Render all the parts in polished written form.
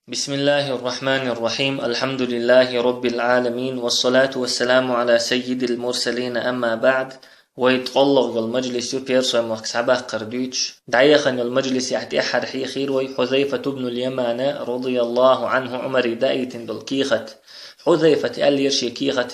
بسم الله الرحمن الرحيم. الحمد لله رب العالمين، والصلاة والسلام على سيد المرسلين. أما بعد، ويتقلق المجلس بيرسو مكسبه قرديتش دعيخن المجلس يحتي أحد حي خير حذيفة بن اليمان رضي الله عنه عمر دايت بالكيخة. حذيفة قال يرشي كيخة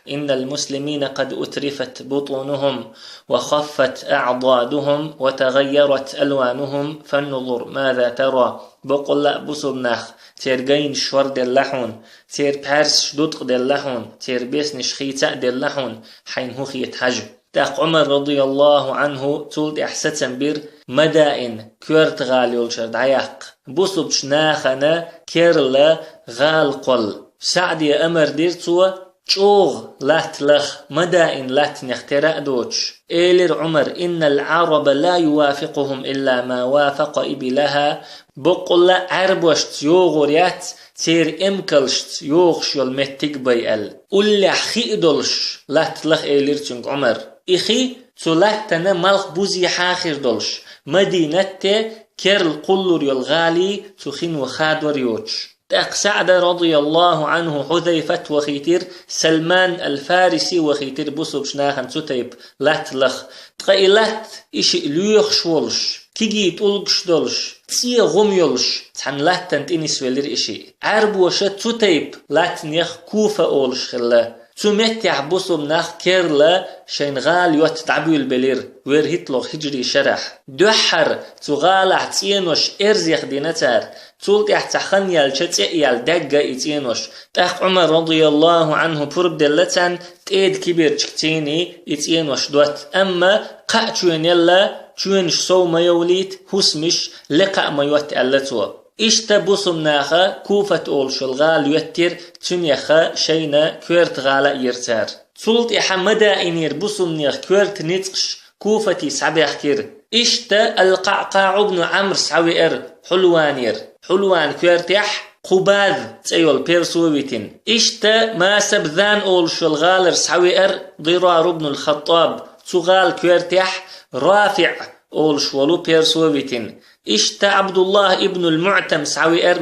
إن المسلمين قد أترفت بطونهم وخفت أعضادهم وتغيرت ألوانهم، فانظر ماذا ترى. بقول لا بصبناخ تير جين شور دل لحون، تير بارس شدودق دل لحون، تير بيس نشخيتا دل لحون حين هو خيت حج. تاق عمر رضي الله عنه تولد احسن بير مدائن كورت غال يولشر دعيق بصب شناخنا كيرلا غال قل سعدي أمر ديرتوا شوغ لاتلخ مدائن لات نخترع دوتش إيلر عمر إن العرب لا يوافقهم إلا ما وافق إبلها. بقول عربشت يوغوريات تير امكلشت يوغش يلمتك بيال قل خيدلش لاتلخ إيلر تنك عمر إخي تلاتنا ملخ بوزي حاخر دلش مدينة كيرل قلور يلغالي تخين وخادور يوتش. تاق سعد رضي الله عنه حذيفة وخيتير سلمان الفارسي وخيتير بصب شناخن تتيب لاتلخ تقايلات إشي ليوخ شولش كيجي تولقش دولش تسيه غميولش تحن لاتن تنس ولير إشي عرب وشت تتيب لاتن يخ كوفة أولش خلا تمتع بصب ناخ كيرلا شين غال يوت تعبيو البلير وير هتلو هجري شرح دحر تغالع تينوش إرزيخ دينتار تولقع تخنيال شتئيال دقا إتينوش. تاق عمر رضي الله عنه برب دلتان تيد كبير شكتيني إتينوش دوت أما قا چوين يلا چوينش سو ما يوليت هسمش لقا ما يوت ألتوا إشتا بصم ناخا كوفة أولش الغال يتر تنيخا شينا كويرت غالا يرتار تولت إحمدا إنير بصم نيخ كويرت نتقش كوفتي سعبيح كير إشتا القعقاع بن عمرو سعوير حلوانير حلوان كويرتيح قباذ تيول بيرسوبيتين إشتا ما سبذان أولش الغالر سعوير ضرار بن الخطاب تغال كويرتيح رافع أولش ولو بيرسوبيتين إشتا عبد الله ابن المعتم سعوير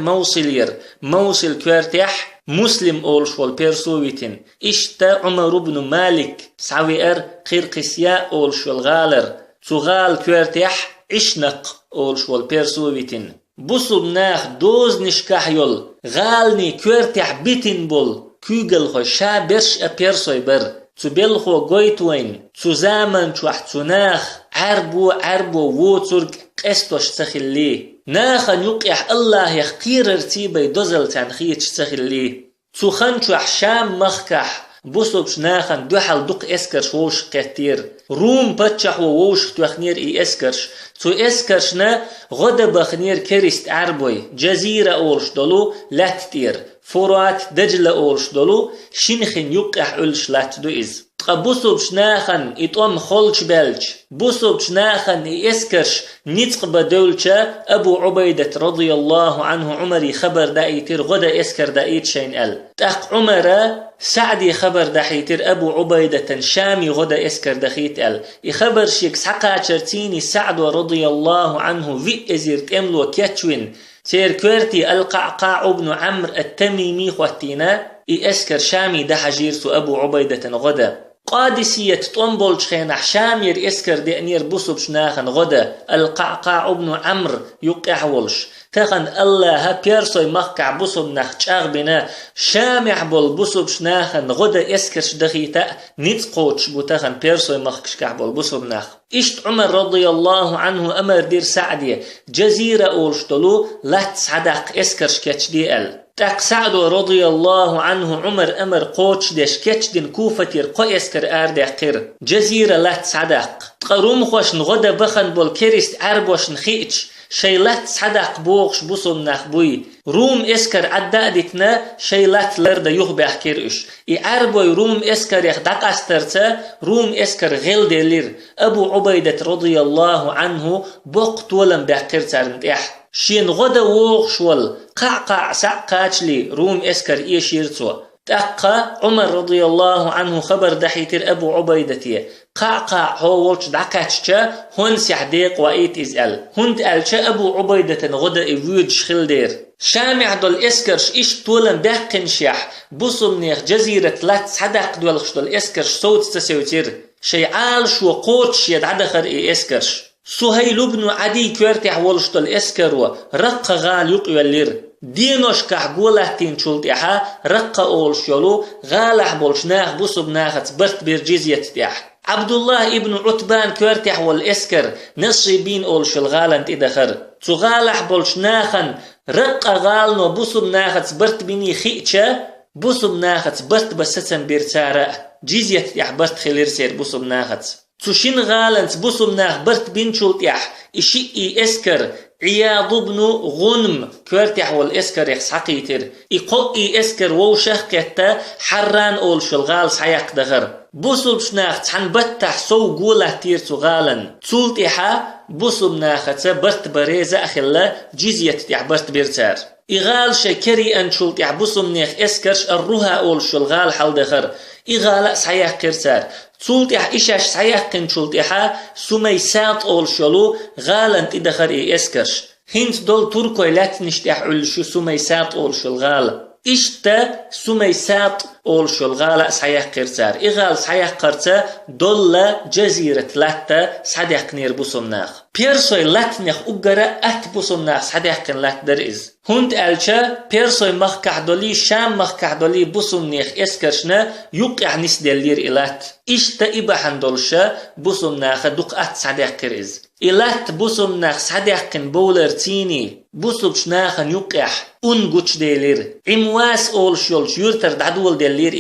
موصل كويرتيح مسلم أولش والبيرسوبيتين إشتا عمر بن مالك سعوير قرقسياء أولش والغالر تغال كويرتيح عشنق أولش والبيرسوبيتين بصب ناخ دوز نشكح يول غالني كويرتيح بيتين بول كوغل خو شابرش أبيرسوي بر تبلخو غويتوين تزامن چوح تناخ عربو ووترك قستوش تخلي ناخا يقح الله يخقير ارتيبي دوزل تنخيتش تخلي تخن چوح شام مخكح بصبش ناخن دوحل دوق اسكرش ووش قتير روم بتشح ووش توخنير اي اسكرش تو اسكرشنا غدا بخنير كريست عربوي جزيرة اولش دولو لاتتير فرات دجلة اولش دولو شنخن يقح علش لات دو إز بصبش ناخن إطوم خلش بلش بصبش ناخن إسكرش نتق بدولشا أبو عبيدة رضي الله عنه عمري خبر دايتر غدا إسكر دايت شين أل تاق عمر سعدي خبر دحيتر أبو عبيدة شامي غدا إسكر دخيت أل يخبر شيك سحقا شرتيني سعد رضي الله عنه في إزيرت أملو كاتشوين تير كورتي القعقاع بن عمرو التميمي خواتينا إسكر شامي دحجيرتو أبو عبيدة غدا قادسية تنبول شخينح شامير إسكر دينير بصب شناخن غدا القعقاع بن عمرو يقع ولش تخن الله بيرسوي مخكع بصب نخ بنا شامع بول بصب شناخن غدا إسكرش دخيتا نتقوش بتخن بيرسوي مخكش كعبول بصب نخ إشت عمر رضي الله عنه أمر دير سعدية جزيرة أولشتلو لا تصدق إسكرش كتش دي أل تاق سعد رضي الله عنه عمر أمر قوتش ديش كتش دين كوفتير قو إسكر آردي قير جزيرة لا تصدق تقروم خوش نغدا بخن بول كيريست عربوش نخيتش شيلات صدق بوغش بصم نخبوي روم اسكر عدادتنا شيلات لرد يخبي احكيرش عربوي روم اسكر يخدق استرتا روم اسكر غيل ديلير أبو عبيدة رضي الله عنه بوقت ولم بحكير تارنتيح شين غدا ووغش ول قعقع سعقاتشلي روم اسكر ايشيرتوا تأقى عمر رضي الله عنه خبر دحيتر أبو عبيدة قاقا هولش دقاتشا هون سيحديق وإيت إزال هند ألشا أبو عبيدة غدا إيويد شخلدير شامع دول إسكرش إيش طولا باقن شيح بوصم نيخ جزيرة لات صدق دولخش دول إسكرش صوت تسيوتير شيعال شو قوتش يدعدخر إي إسكرش سهيل بن عدي كورتح ولش دول إسكروا رق غال يقيولير دينوش كحقولاتين شلتيحا رق أولش يولو غالح بولش ناخ بوصب ناخت برت بيرجيزية تيح عبد الله ابن عتبان كورتح والإسكر نصيبين أولش الغالنت إدخر تغالح بولش ناخن رق غالنو بوصب ناخت برت بني خيتشا بوصب ناخت برت بستن بيرتارا جيزية تيح برت خلير سير بوصب ناخت تشين غالنت بوصب ناخ برت بين شلتيح إشي إسكر عياض بن غنم كورتح والإسكر يحسحقيتر إقوئي إسكر ووشخ كتا حران أول شلغال سحيق دغر بوصل بشناخ تحن بتح سو قوله تير تغالن تولتحا بوصل ناخت برت بريزة أخلا جيزية تحبرت بيرتار إغال شكري أن شلت يحبوصم نيخ إسكرش الروها أول شلغال حل دغر إغال سحيق كرتار تولت يح إشاش سحيق كن شلت يحا سميسات أول شلو غالن تدخر إي إسكرش هنت دول تركو لاتنش تحعل شو سميسات أول شلغال إشتا سميسات أول شلغال سحيق كرتار إغال سحيق كرتا دول جزيرة لاتا سحيق نير بوصم ناخ بيرسوي لاتنيخ أقرأ أتبوصم ناخ سحيق لات درئز هند ألشا بيرسوي مخكح دولي شام مخكح دولي بوصم نيخ إسكرشنا يقع نس دلير إلات إشتا إباحن دولشا بوصم ناخ دقات سحيق كرئز إلات بوصم ناخ سحيق بولر تيني بوصم شناخن يقع قوش ديلير عمواس أول شولش يرتر دعدول دلير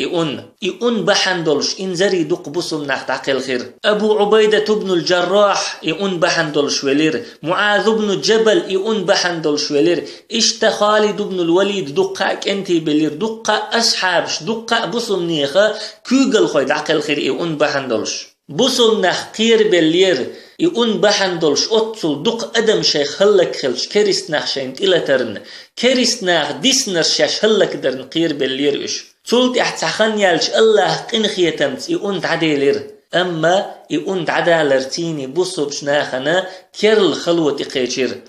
إيون بحندولش إنزري دق بوصم ناخ تعقل خير أبو عبيدة بن الجراح إيون بحندولش ولير معاذ بن جبل إيون بحندولش ولير إشتا خالد بن الوليد دقاك أنتي بلير دقا أصحابش دقا بوصم نيخا كوغل خوي تعقل خير إيون بحندولش بوصم ناخ قير بلير إيون بحندولش أتصل دق أدم شيخ هلك خلش كريست ناخ شاينت إلا ترن كريست ناخ ديسنر شاش هلك درن قير بلير إش تولت احتخن يالش الله قنخي تمت إيون تعديلير أما إيون تعدالرتيني بوصب شناخنا كيرل خلوة قيشير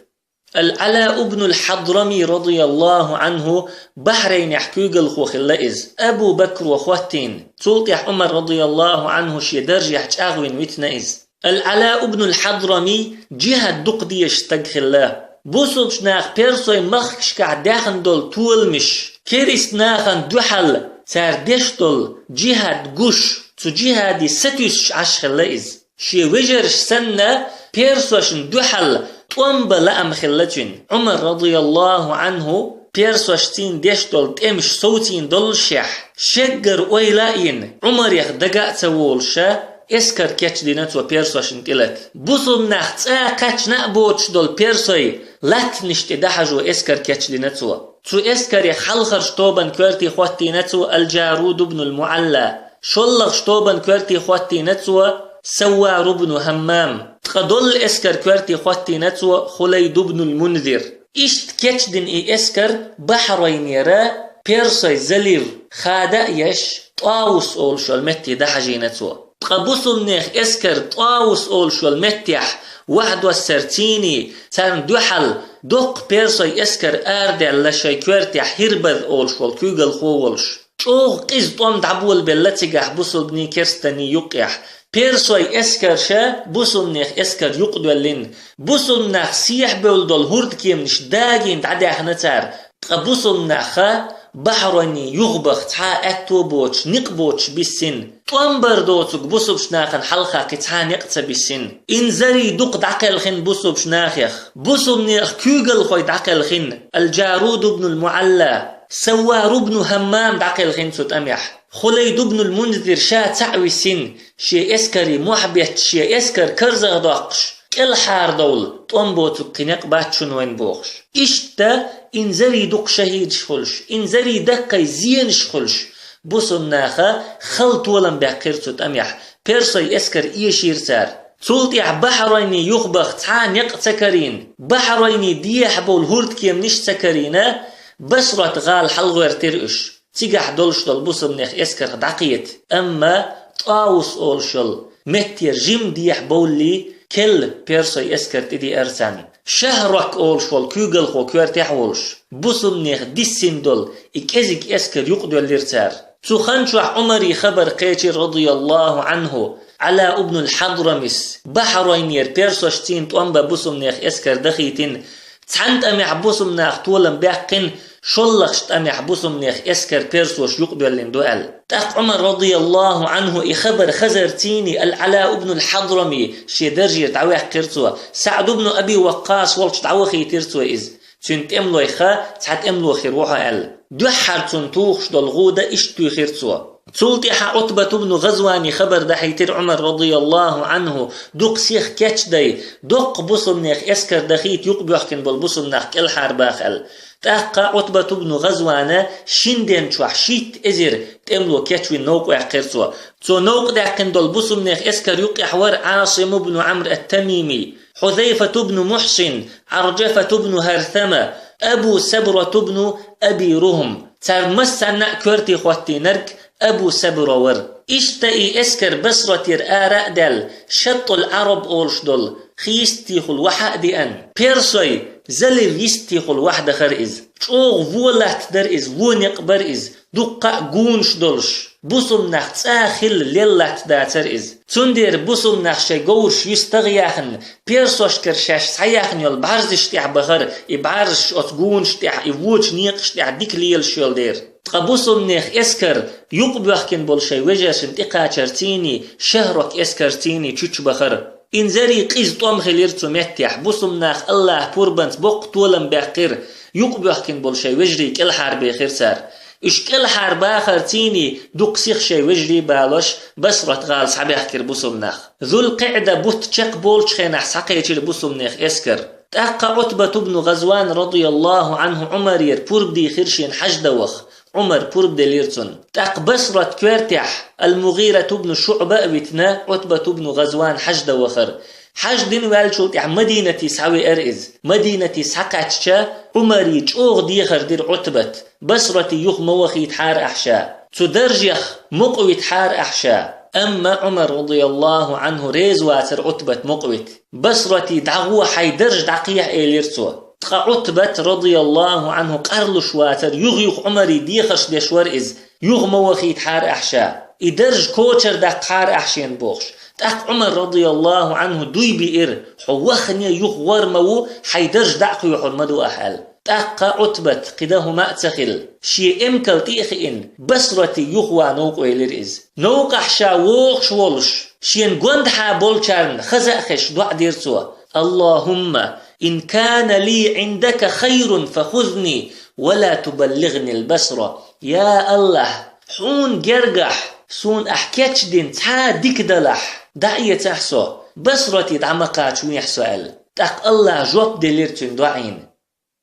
العلاء بن الحضرمي رضي الله عنه بحرين يحكيق الخوخ اللئز أبو بكر وخواتين تولت عمر رضي الله عنه شي درج يحتاغوين ويتنئز العلاء بن الحضرمي جهة دقديش تقخلا بوصب شناخ بيرسوي مخش كعداخن دول طول مش كيريس ناخن دوحل ساردش دول جهة قوش تو جهة دي ستوش عشخلائز شي وجرش سنة بيرسوشن دوحل طنب لأم خلتين عمر رضي الله عنه بيرسوشتين ديش دول تمش صوتين دول شح شجر ويلاين عمر يخدقاء تولشا اسكر كاتش ديناتو بيرسوشن تلت بوصم ناخت كاتش نقبوش دول بيرسوي لات نشت دحجو اسكر كاتش ديناتو تو اسكر يخلخر شطوبان كورتي خواتي نتو الجارود بن المعلى شلغ شطوبان كورتي خواتي نتو سوار بن همام تقدل اسكر كورتي خواتي نتو خليد بن المنذر اشت كاتش دين اي اسكر بحرين يرا بيرسوي زلير خادا يش طاوس اول شو المتي دحجي نتو تقبصوا نيخ اسكر طاوس اول شو المتيح واحد والسرتيني تان دوحل دق بيرسوي اسكر اردع لشي كورتي حيربذ اول شو الكوغل خوولش شوغ قيز طوم دعبول بلتيقح بوصل بني كرستني يقح بيرسوي اسكر شا بوصل نيخ اسكر يقدولين بوصل نيخ سيح بولدول هورد كيم نش داقين تعداح نتار تقبصوا نيخا بحرني يغبخ تحا أكتوبوش نقبوش بالسن طنبر دوتك بوصبش ناخن حلقة كتحا نقتا بالسن إنزري دق دعقل خن بوصبش ناخيخ بوصب نيخ كوغل خوي دعقل خن الجارود بن المعلى سوار بن همام دعقل خن سوت أميح خليد بن المنذر شا تعوي سن شي اسكري محبت شي اسكر كرزغ داقش الحار دول طنبوتك قنق باتشون وين بوخش إشتا إنزري دق شهيد شخلش إنزري دقي زين شخلش بوصن ناخا خلط ولن باقرتوت أميح بيرسوي اسكر إيشير سار تولتيح بحريني يخبخ تعان يقتكرين بحريني ديح بول هورد كيم نش تكرينا بشرة غال حلغوير ترقش تيجح دولش دول بوصن ناخ اسكر دقيت أما طاوس أولشل متير جيم ديح بولي كل بيرسوي اسكر تدي ارسان شهرك اولش والكوغل خو كورتيح اولش بوسم نيخ ديسين دول اكازيك اسكر يقدو الليرتار تخنشوح عمري خبر قيتي رضي الله عنه على ابن الحضرمس بحرينير بيرسوشتين توانبا بوسم نيخ اسكر دخيتين تحنت اميح بوسم نيخ طولن باقين شلخشت اميح بوسم نيخ اسكر بيرسوش يقدو اللندوال تاق عمر رضي الله عنه اخبر خزرتيني العلاء ابن الحضرمي شي درجي تعويح قرتوا سعد بن ابي وقاص والش تعوخي ترتوا إز تنت املو يخا تحت املو خيروحا ال دوحر تنتوخش دالغودة اشتو خيرتوا تولتي عتبة بن غزوان خبر دحيتر عمر رضي الله عنه دوق سيخ كاتش داي دوق بوسم نيخ اسكر دخيت يقبيحكن بالبوسم نيخ كل حرباخل تاقا عتبة بن غزوان شندين شوح شيت ازر تملو كاتشوي نوق وعقرتوا تو نوق داقن بالبوسم نيخ اسكر يقيح ور عاصم بن عمرو التميمي حذيفة بن محسن عرجفة بن هرثمة أبو سبرة بن أبي رهم ترمسنا كورتي خواتي نرك أبو سبرور اشتئي اسكر بصرة آراء دل شط العرب أولش دل خيستيخ الوحق دي أن بيرسوي زلر يستيخ الوحد خرئز شوغ فولات در إز ونق بر إز دقا قونش دلش بوسم نخ تاخل ليلات داتر إز تندير بوسم نخ شي قورش يستغياخن بيرسوش كرشاش سعياخن يول بعرزش تيح بخر يبعرش أتقونش تيح يووش نيقش تيح ديك ليل شيول دير تقبوسم نخ اسكر يقبوحكن بولشي وجاسم تقاچرتيني شهرك اسكرتيني تشوش بخر إنزاري قيز طوم خليرتو متيح بوسم نخ الله بوربنت بوق طولن باقر يقبوحكن بولشي وجري كل حربي خير سار اشكل حربا خرتيني دوق سيخ شي وجري بالوش بسرة غال صحبي احكر بوسم نخ ذو القعدة بوت تشق بولش خينح ساقيتر بوسم نخ اسكر تاقا عتبة بن غزوان رضي الله عنه عمرير بوربدي خرشين حجدوخ عمر بورب دليرتون تاق بسرة كوارتح المغيرة بن شعبة بتنا عتبة بن غزوان حجدوخر حجدين والشولت مدينة سعوي أرئز مدينة سحقاتشا عمري جوغ ديخر دير عتبة بسرة يخ موخي تحار أحشا تدرجخ مقوي تحار أحشا أما عمر رضي الله عنه ريز واتر عتبة مقويت بسرة دعوة حيدرج دقيح إيليرتو تقا عتبة رضي الله عنه قرلش واتر يغيخ عمري ديخش ديشور إز يغ موخي تحار أحشا إدرج كوشر دق حار أحشين بوخش تاق عمر رضي الله عنه دوي بئر حوخني يغور مو حيدرج دعقو يحرمدو أحل تاق عتبة قده ما أتخل شي امكل تيخئن بسرة يغوى نوق ويلرئز نوق أحشا ووخش ولش شين قندحا بولشارن خزأخش دع ديرتوا اللهم إن كان لي عندك خير فخذني ولا تبلغني البصرة يا الله حون جرجح سون أحكيتش دين تا ديك دلح دعية تحسو بصرتي دعمقات ويح سؤال تاق الله جواب دليرتن دعين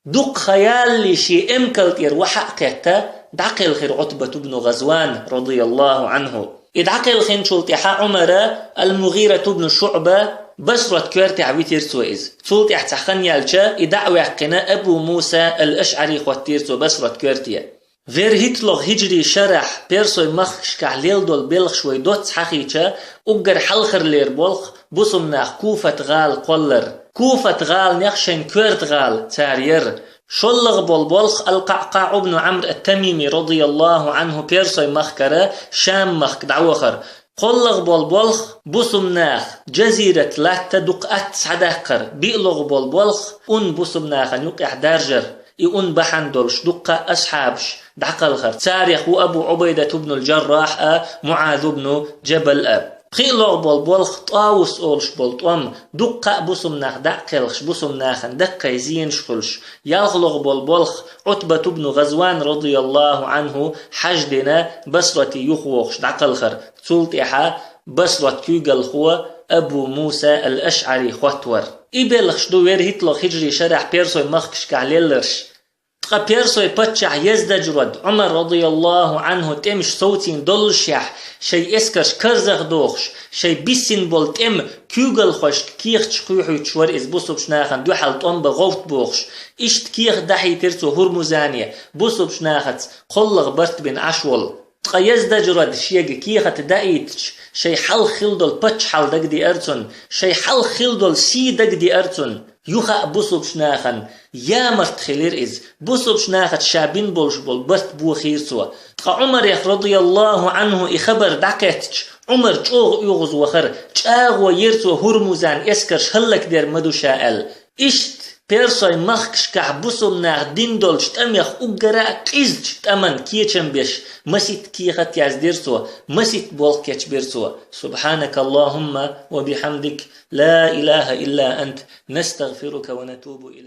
دوق خيال لي شي امكلتير وحقيتا دعقل خير عتبة بن غزوان رضي الله عنه إدعقل خين شلتحا عمر المغيرة بن شعبة بصرة كورتي عويتير سوئز تولتي احتخن يالجا إدعوي حقنا أبو موسى الأشعري خواتير سو بصرة كورتي فير هيتلوغ هجري شرح بيرسوي مخش كعليل دول بلغ شوي دوت حقيقة أقر حلخر لير بلغ بوسم ناخ كوفة غال قولر كوفة غال نخشن كورت غال تارير شلغ بلغ القعقاع بن عمرو التميمي رضي الله عنه بيرسوي مخكرة شام مخك دعوخر قلغ بلغ بوسم ناخ جزيرة لا تدقات سعداقر بيلغ بلغ بوسم ناخ يقع دارجر يقون بحندلش دقة أصحابش دعقل خر تاريخ أبو عبيدة بن الجراح معاذ بن جبل خيلغ بلغ طاوس أولش بلطوم دقة بوسم ناخ دعقلش بوسم ناخن دقة يزين شخلش يغلغ بلغ عتبة بن غزوان رضي الله عنه حجدنا بصرة يخوخش دعقل خر تولتحا بصرة كيغل خو أبو موسى الأشعري خوتور إبلغش دوير هيتلغ هجري شرح بيرسوي مخكش كعليلرش تقا بيرسوي بتشع يزدجرد عمر رضي الله عنه تمش صوتين دلشح شي اسكرش كرزغ دوخش شي بيسين بول تم كيغل خوش كيخ تشقيحو تشور إز بوسو بشناخن دو حال طن بغوت بوخش إشت كيخ دحي ترسو هرمزانية بوسو بشناخت قلغ برت بن عشول تقيز دجرد شيء كيخة دايتش شي حل خلدل بتش حل دق دي أرتون شي حل خلدل سي دق دي أرتون يوخا بوصب شناخن يا مرت خلير إز بوصب شناخت شابين بولش بول برت بو خير سوا عمر رضي الله عنه إخبر دعكتش عمر تشوغ يغز وخر تشاغ ويرسو هرمزان اسكر شهلك دير مدو شائل إشت بيرسوي مخكش كعبوسم ناغ ديندول شتاميخ أقراء قيز شتامان كيچن بيش مسيت كيخت يازديرسو مسيت بولك كيچ بيرسو سبحانك اللهم وبحمدك لا إله إلا أنت نستغفرك ونتوب إليك